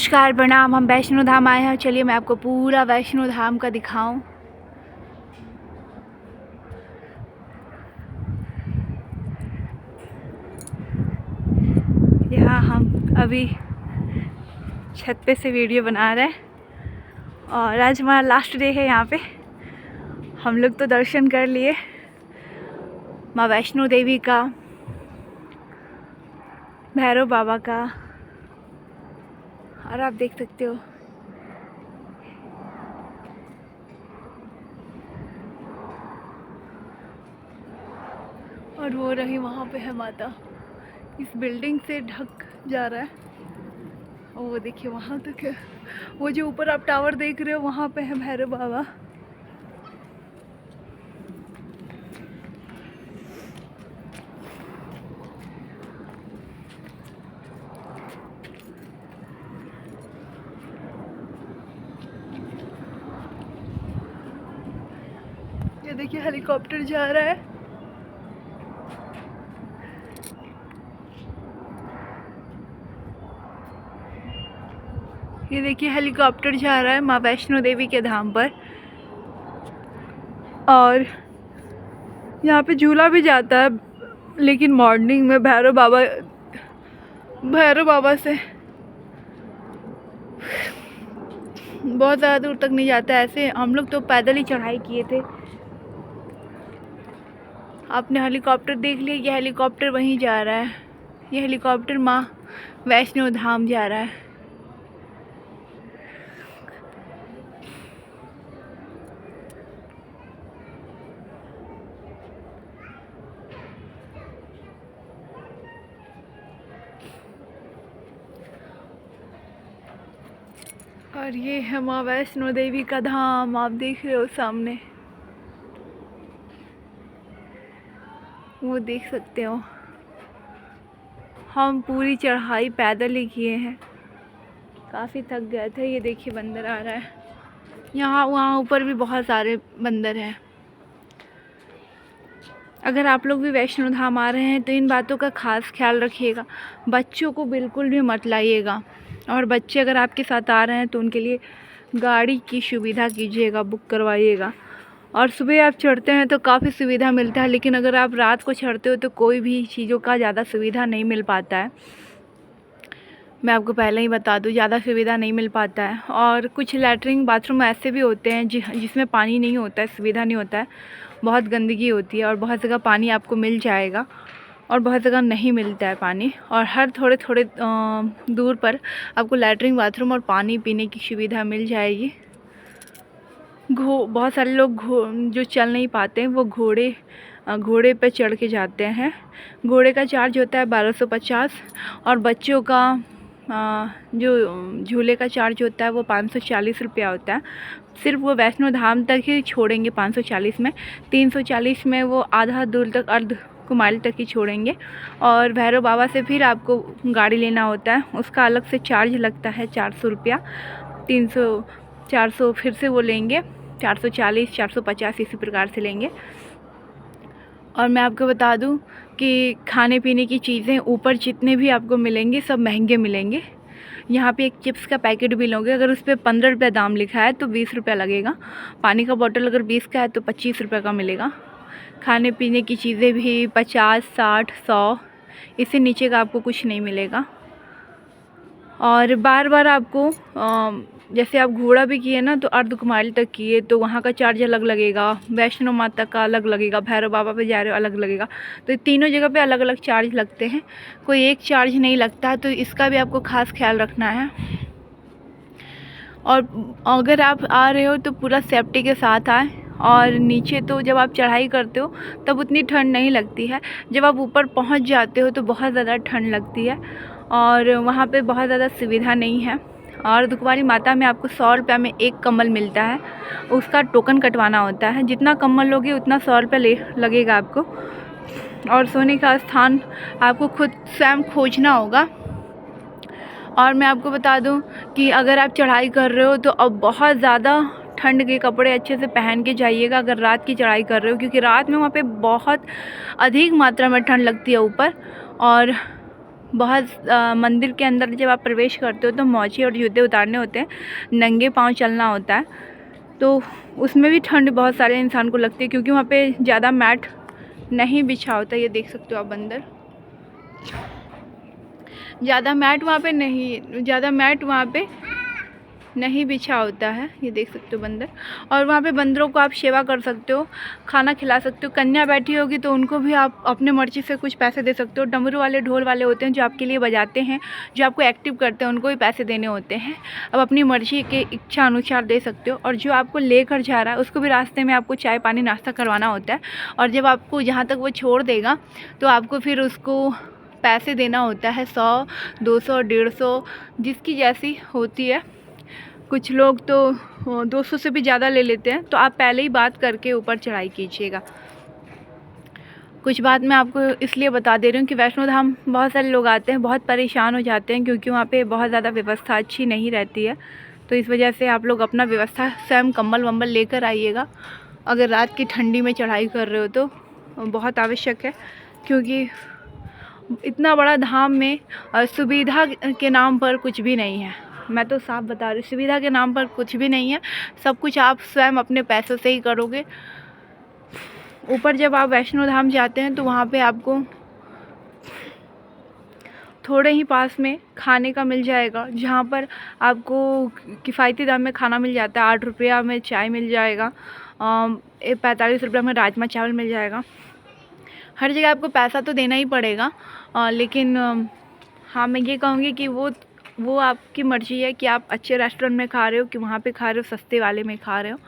नमस्कार प्रणाम। हम वैष्णो धाम आए हैं। चलिए मैं आपको पूरा वैष्णो धाम का दिखाऊं। यहाँ हम अभी छत पे से वीडियो बना रहे हैं और आज हमारा लास्ट डे है। यहाँ पे हम लोग तो दर्शन कर लिए माँ वैष्णो देवी का, भैरव बाबा का, और आप देख सकते हो और वो रही वहाँ पे है माता। इस बिल्डिंग से ढक जा रहा है और वो देखिए वहाँ तक है। वो जो ऊपर आप टावर देख रहे हो वहाँ पे है भैरव बाबा। ये देखिए हेलीकॉप्टर जा रहा है। ये देखिए हेलीकॉप्टर जा रहा है माँ वैष्णो देवी के धाम पर। और यहाँ पे झूला भी जाता है, लेकिन मॉर्निंग में भैरव बाबा से बहुत ज़्यादा दूर तक नहीं जाता है। ऐसे हम लोग तो पैदल ही चढ़ाई किए थे। आपने हेलीकॉप्टर देख लिया, ये हेलीकॉप्टर वहीं जा रहा है। ये हेलीकॉप्टर माँ वैष्णो धाम जा रहा है। और ये है माँ वैष्णो देवी का धाम, आप देख रहे हो सामने, वो देख सकते हो। हम पूरी चढ़ाई पैदल ही किए हैं, काफ़ी थक गए थे। ये देखिए बंदर आ रहा है। यहाँ वहाँ ऊपर भी बहुत सारे बंदर हैं। अगर आप लोग भी वैष्णो धाम आ रहे हैं तो इन बातों का खास ख्याल रखिएगा। बच्चों को बिल्कुल भी मत लाइएगा, और बच्चे अगर आपके साथ आ रहे हैं तो उनके लिए गाड़ी की सुविधा कीजिएगा, बुक करवाइएगा। और सुबह आप चढ़ते हैं तो काफ़ी सुविधा मिलता है, लेकिन अगर आप रात को चढ़ते हो तो कोई भी चीज़ों का ज़्यादा सुविधा नहीं मिल पाता है। मैं आपको पहले ही बता दूं, ज़्यादा सुविधा नहीं मिल पाता है। और कुछ लैट्रिन बाथरूम ऐसे भी होते हैं जिसमें पानी नहीं होता है, सुविधा नहीं होता है, बहुत गंदगी होती है। और बहुत जगह पानी आपको मिल जाएगा और बहुत जगह नहीं मिलता है पानी। और हर थोड़े थोड़े दूर पर आपको लैट्रिन बाथरूम और पानी पीने की सुविधा मिल जाएगी। बहुत सारे लोग जो चल नहीं पाते हैं वो घोड़े पे चढ़ के जाते हैं। घोड़े का चार्ज होता है 1250, और बच्चों का जो झूले का चार्ज होता है वो 540 रुपया होता है। सिर्फ वो वैष्णो धाम तक ही छोड़ेंगे 540 में। 340 में वो आधा दूर तक, अर्ध कुमारी तक ही छोड़ेंगे। और भैरव बाबा से फिर आपको गाड़ी लेना होता है, उसका अलग से चार्ज लगता है 400 रुपया। 400 फिर से वो लेंगे, 440, 450 इसी प्रकार से लेंगे। और मैं आपको बता दूं कि खाने पीने की चीज़ें ऊपर जितने भी आपको मिलेंगे सब महंगे मिलेंगे। यहाँ पे एक चिप्स का पैकेट भी लोगे, अगर उस पर 15 रुपये दाम लिखा है तो 20 रुपया लगेगा। पानी का बोतल अगर 20 का है तो 25 रुपये का मिलेगा। खाने पीने की चीज़ें भी 50, 60, 100, इससे नीचे का आपको कुछ नहीं मिलेगा। और बार बार आपको जैसे आप घोड़ा भी किए ना तो अर्ध कुमारी तक किए तो वहाँ का चार्ज अलग लगेगा, वैष्णो माता का अलग लगेगा, भैरव बाबा पे जा रहे हो अलग लगेगा। तो तीनों जगह पे अलग अलग चार्ज लगते हैं, कोई एक चार्ज नहीं लगता है। तो इसका भी आपको खास ख्याल रखना है। और अगर आप आ रहे हो तो पूरा सेफ्टी के साथ आए। और नीचे तो जब आप चढ़ाई करते हो तब उतनी ठंड नहीं लगती है, जब आप ऊपर पहुंच जाते हो तो बहुत ज़्यादा ठंड लगती है और वहाँ पे बहुत ज़्यादा सुविधा नहीं है। और दुखवारी माता में आपको 100 रुपये में एक कम्बल मिलता है, उसका टोकन कटवाना होता है। जितना कम्बल लोगे उतना 100 रुपये लगेगा आपको। और सोने का स्थान आपको खुद स्वयं खोजना होगा। और मैं आपको बता दूं कि अगर आप चढ़ाई कर रहे हो तो अब बहुत ज़्यादा ठंड के कपड़े अच्छे से पहन के जाइएगा अगर रात की चढ़ाई कर रहे हो, क्योंकि रात में वहाँ पे बहुत अधिक मात्रा में ठंड लगती है ऊपर। और बहुत मंदिर के अंदर जब आप प्रवेश करते हो तो मोजे और जूते उतारने होते हैं, नंगे पाँव चलना होता है। तो उसमें भी ठंड बहुत सारे इंसान को लगती है, क्योंकि वहाँ पे ज़्यादा मैट नहीं बिछा होता। ये देख सकते हो आप अंदर, ज़्यादा मैट वहाँ पे नहीं बिछा होता है। ये देख सकते हो बंदर। और वहाँ पे बंदरों को आप सेवा कर सकते हो, खाना खिला सकते हो। कन्या बैठी होगी तो उनको भी आप अपने मर्ज़ी से कुछ पैसे दे सकते हो। डमरू वाले, ढोल वाले होते हैं जो आपके लिए बजाते हैं, जो आपको एक्टिव करते हैं, उनको भी पैसे देने होते हैं। अब अपनी मर्ज़ी के इच्छा अनुसार दे सकते हो। और जो आपको लेकर जा रहा है उसको भी रास्ते में आपको चाय पानी नाश्ता करवाना होता है। और जब आपको जहाँ तक वो छोड़ देगा तो आपको फिर उसको पैसे देना होता है, 100, 200, 150, जिसकी जैसी होती है। कुछ लोग तो 200 से भी ज़्यादा ले लेते हैं। तो आप पहले ही बात करके ऊपर चढ़ाई कीजिएगा। कुछ बात मैं आपको इसलिए बता दे रही हूँ कि वैष्णो धाम बहुत सारे लोग आते हैं, बहुत परेशान हो जाते हैं, क्योंकि वहाँ पे बहुत ज़्यादा व्यवस्था अच्छी नहीं रहती है। तो इस वजह से आप लोग अपना व्यवस्था स्वयं कंबल वम्बल लेकर आइएगा। अगर रात की ठंडी में चढ़ाई कर रहे हो तो बहुत आवश्यक है, क्योंकि इतना बड़ा धाम में सुविधा के नाम पर कुछ भी नहीं है। मैं तो साफ बता रही हूँ, सुविधा के नाम पर कुछ भी नहीं है। सब कुछ आप स्वयं अपने पैसों से ही करोगे। ऊपर जब आप वैष्णो धाम जाते हैं तो वहाँ पे आपको थोड़े ही पास में खाने का मिल जाएगा, जहाँ पर आपको किफ़ायती दाम में खाना मिल जाता है। 8 रुपया में चाय मिल जाएगा, 45 रुपये में राजमा चावल मिल जाएगा। हर जगह आपको पैसा तो देना ही पड़ेगा, लेकिन हाँ, मैं ये कहूँगी कि वो आपकी मर्ज़ी है कि आप अच्छे रेस्टोरेंट में खा रहे हो कि वहाँ पे खा रहे हो, सस्ते वाले में खा रहे हो।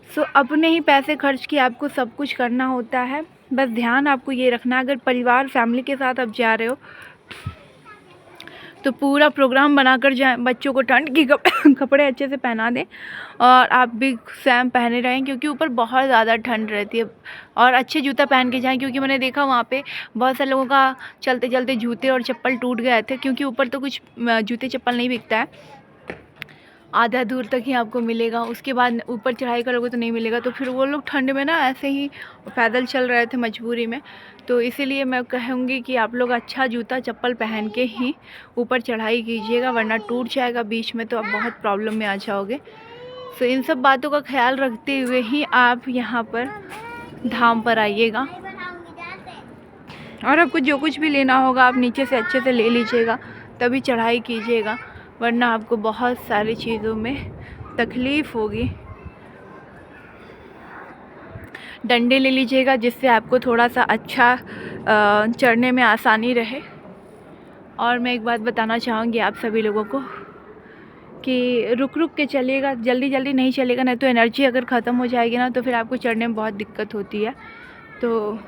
सो अपने ही पैसे खर्च के आपको सब कुछ करना होता है। बस ध्यान आपको ये रखना, अगर परिवार फैमिली के साथ आप जा रहे हो तो पूरा प्रोग्राम बनाकर जाएं। बच्चों को ठंड के कपड़े अच्छे से पहना दें, और आप भी स्वयं पहने रहें, क्योंकि ऊपर बहुत ज़्यादा ठंड रहती है। और अच्छे जूता पहन के जाएं, क्योंकि मैंने देखा वहाँ पे बहुत सारे लोगों का चलते चलते जूते और चप्पल टूट गए थे, क्योंकि ऊपर तो कुछ जूते चप्पल नहीं बिकता है, आधा दूर तक ही आपको मिलेगा। उसके बाद ऊपर चढ़ाई करोगे तो नहीं मिलेगा। तो फिर वो लोग ठंड में ना ऐसे ही पैदल चल रहे थे मजबूरी में। तो इसीलिए मैं कहूँगी कि आप लोग अच्छा जूता चप्पल पहन के ही ऊपर चढ़ाई कीजिएगा, वरना टूट जाएगा बीच में तो आप बहुत प्रॉब्लम में आ जाओगे। तो इन सब बातों का ख्याल रखते हुए ही आप यहाँ पर धाम पर आइएगा। और आपको जो कुछ भी लेना होगा आप नीचे से अच्छे से ले लीजिएगा, तभी चढ़ाई कीजिएगा, वरना आपको बहुत सारी चीज़ों में तकलीफ़ होगी। डंडे ले लीजिएगा, जिससे आपको थोड़ा सा अच्छा चढ़ने में आसानी रहे। और मैं एक बात बताना चाहूँगी आप सभी लोगों को कि रुक रुक के चलिएगा, जल्दी जल्दी नहीं चलेगा, नहीं तो एनर्जी अगर ख़त्म हो जाएगी ना तो फिर आपको चढ़ने में बहुत दिक्कत होती है। तो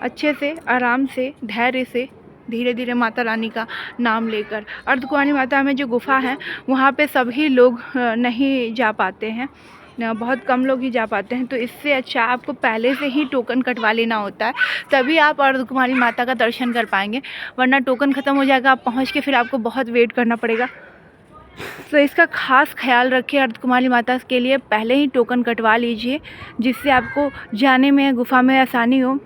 अच्छे से, आराम से, धैर्य से, धीरे धीरे माता रानी का नाम लेकर। अर्धकुंवारी माता में जो गुफ़ा है वहाँ पे सभी लोग नहीं जा पाते हैं, बहुत कम लोग ही जा पाते हैं। तो इससे अच्छा आपको पहले से ही टोकन कटवा लेना होता है, तभी आप अर्धकुंवारी माता का दर्शन कर पाएंगे, वरना टोकन ख़त्म हो जाएगा, आप पहुँच के फिर आपको बहुत वेट करना पड़ेगा। तो इसका ख़ास ख्याल रखें, अर्धकुंवारी माता के लिए पहले ही टोकन कटवा लीजिए, जिससे आपको जाने में गुफ़ा में आसानी हो,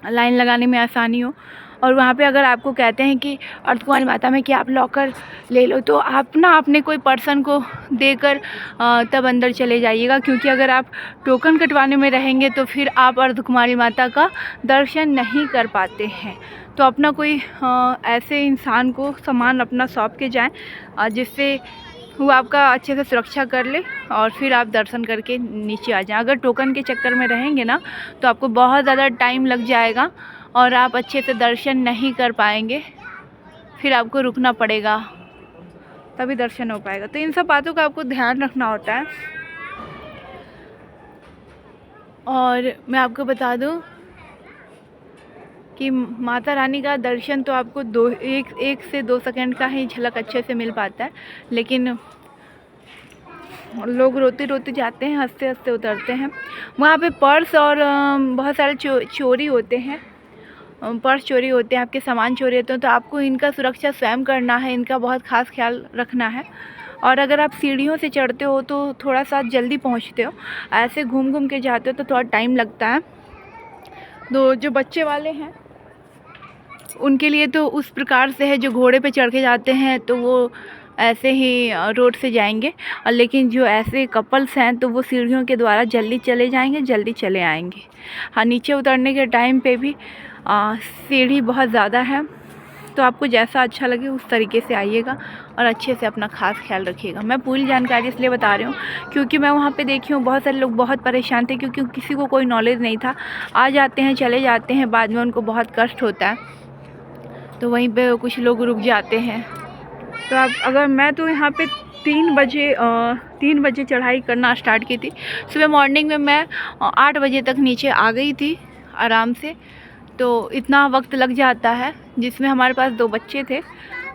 लाइन लगाने में आसानी हो। और वहाँ पे अगर आपको कहते हैं कि अर्धकुंवारी माता में कि आप लॉकर ले लो, तो आप ना अपने कोई पर्सन को देकर तब अंदर चले जाइएगा, क्योंकि अगर आप टोकन कटवाने में रहेंगे तो फिर आप अर्धकुंवारी माता का दर्शन नहीं कर पाते हैं। तो अपना कोई ऐसे इंसान को सामान अपना सौंप के जाएं, जिससे वो आपका अच्छे से सुरक्षा कर ले और फिर आप दर्शन करके नीचे आ जाएं। अगर टोकन के चक्कर में रहेंगे ना तो आपको बहुत ज़्यादा टाइम लग जाएगा और आप अच्छे से दर्शन नहीं कर पाएंगे, फिर आपको रुकना पड़ेगा, तभी दर्शन हो पाएगा। तो इन सब बातों का आपको ध्यान रखना होता है। और मैं आपको बता दूं कि माता रानी का दर्शन तो आपको एक से 2 सेकंड का ही झलक अच्छे से मिल पाता है, लेकिन लोग रोते रोते जाते हैं, हंसते हंसते उतरते हैं। वहाँ पे पर्स और बहुत सारे चोरी होते हैं, पर्स चोरी होते हैं, आपके सामान चोरी होते हैं। तो आपको इनका सुरक्षा स्वयं करना है, इनका बहुत ख़ास ख्याल रखना है। और अगर आप सीढ़ियों से चढ़ते हो तो थोड़ा सा जल्दी पहुँचते हो, ऐसे घूम घूम के जाते हो तो थोड़ा टाइम लगता है। तो जो बच्चे वाले हैं उनके लिए तो उस प्रकार से है, जो घोड़े पे चढ़ के जाते हैं तो वो ऐसे ही रोड से जाएंगे, और लेकिन जो ऐसे कपल्स हैं तो वो सीढ़ियों के द्वारा जल्दी चले जाएंगे, जल्दी चले आएंगे। हाँ, नीचे उतरने के टाइम पे भी सीढ़ी बहुत ज़्यादा है, तो आपको जैसा अच्छा लगे उस तरीके से आइएगा और अच्छे से अपना खास ख्याल रखिएगा। मैं पूरी जानकारी इसलिए बता रही हूँ क्योंकि मैं वहाँ पे देखी हूँ बहुत सारे लोग बहुत परेशान थे, क्योंकि किसी को कोई नॉलेज नहीं था। आ जाते हैं, चले जाते हैं, बाद में उनको बहुत कष्ट होता है, तो वहीं पे कुछ लोग रुक जाते हैं। तो आप अगर मैं तो यहाँ पे 3 बजे चढ़ाई करना स्टार्ट की थी। सुबह मॉर्निंग में मैं 8 बजे तक नीचे आ गई थी आराम से। तो इतना वक्त लग जाता है, जिसमें हमारे पास 2 बच्चे थे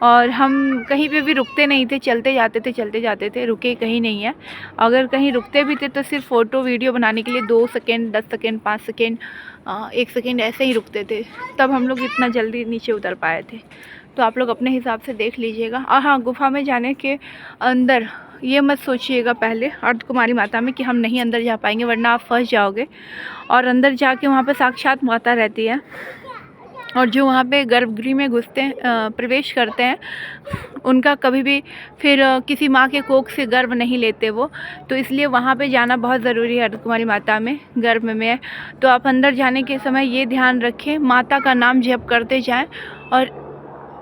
और हम कहीं पे भी रुकते नहीं थे, चलते जाते थे, रुके कहीं नहीं है। अगर कहीं रुकते भी थे तो सिर्फ फ़ोटो वीडियो बनाने के लिए 2 सेकेंड, 10 सेकेंड, 5 सेकेंड, 1 सेकेंड ऐसे ही रुकते थे, तब हम लोग इतना जल्दी नीचे उतर पाए थे। तो आप लोग अपने हिसाब से देख लीजिएगा। और हाँ, गुफ़ा में जाने के अंदर ये मत सोचिएगा पहले अर्धकुमारी माता में कि हम नहीं अंदर जा पाएंगे, वरना आप फंस जाओगे। और अंदर जाके वहाँ पे साक्षात माता रहती है, और जो वहाँ पे गर्भगृह में घुसते हैं, प्रवेश करते हैं, उनका कभी भी फिर किसी माँ के कोख से गर्भ नहीं लेते वो। तो इसलिए वहाँ पे जाना बहुत ज़रूरी है अर्धकुमारी माता में, गर्भ में। तो आप अंदर जाने के समय ये ध्यान रखें, माता का नाम जप करते जाएं, और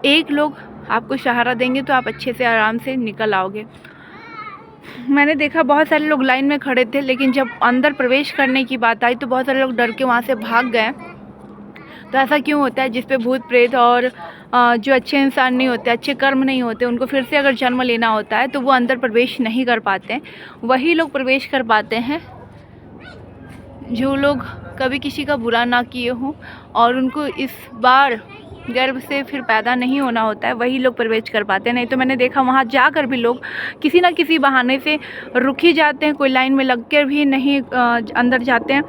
एक लोग आपको सहारा देंगे तो आप अच्छे से आराम से निकल आओगे। मैंने देखा बहुत सारे लोग लाइन में खड़े थे, लेकिन जब अंदर प्रवेश करने की बात आई तो बहुत सारे लोग डर के वहाँ से भाग गए। तो ऐसा क्यों होता है? जिस पे भूत प्रेत और जो अच्छे इंसान नहीं होते, अच्छे कर्म नहीं होते, उनको फिर से अगर जन्म लेना होता है तो वो अंदर प्रवेश नहीं कर पाते हैं। वही लोग प्रवेश कर पाते हैं जो लोग कभी किसी का बुरा ना किए हों और उनको इस बार गर्भ से फिर पैदा नहीं होना होता है, वही लोग प्रवेश कर पाते हैं। नहीं तो मैंने देखा वहाँ जाकर भी लोग किसी ना किसी बहाने से रुक ही जाते हैं, कोई लाइन में लग कर भी नहीं अंदर जाते हैं।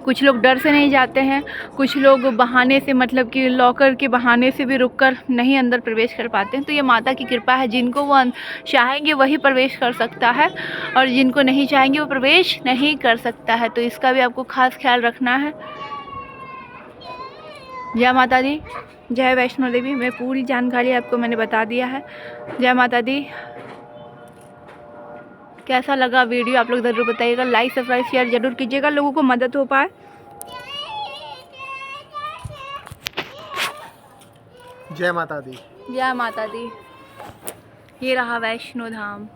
कुछ लोग डर से नहीं जाते हैं, कुछ लोग बहाने से, मतलब कि लॉकर के बहाने से भी रुककर नहीं अंदर प्रवेश कर पाते हैं। तो ये माता की कृपा है, जिनको वो चाहेंगे वही प्रवेश कर सकता है, और जिनको नहीं चाहेंगे वो प्रवेश नहीं कर सकता है। तो इसका भी आपको खास ख्याल रखना है। जय माता दी, जय वैष्णो देवी। मैं पूरी जानकारी आपको मैंने बता दिया है। जय माता दी। कैसा लगा वीडियो आप लोग ज़रूर बताइएगा, लाइक सब्सक्राइब शेयर ज़रूर कीजिएगा, लोगों को मदद हो पाए। जय माता दी। जय माता दी। ये रहा वैष्णो धाम।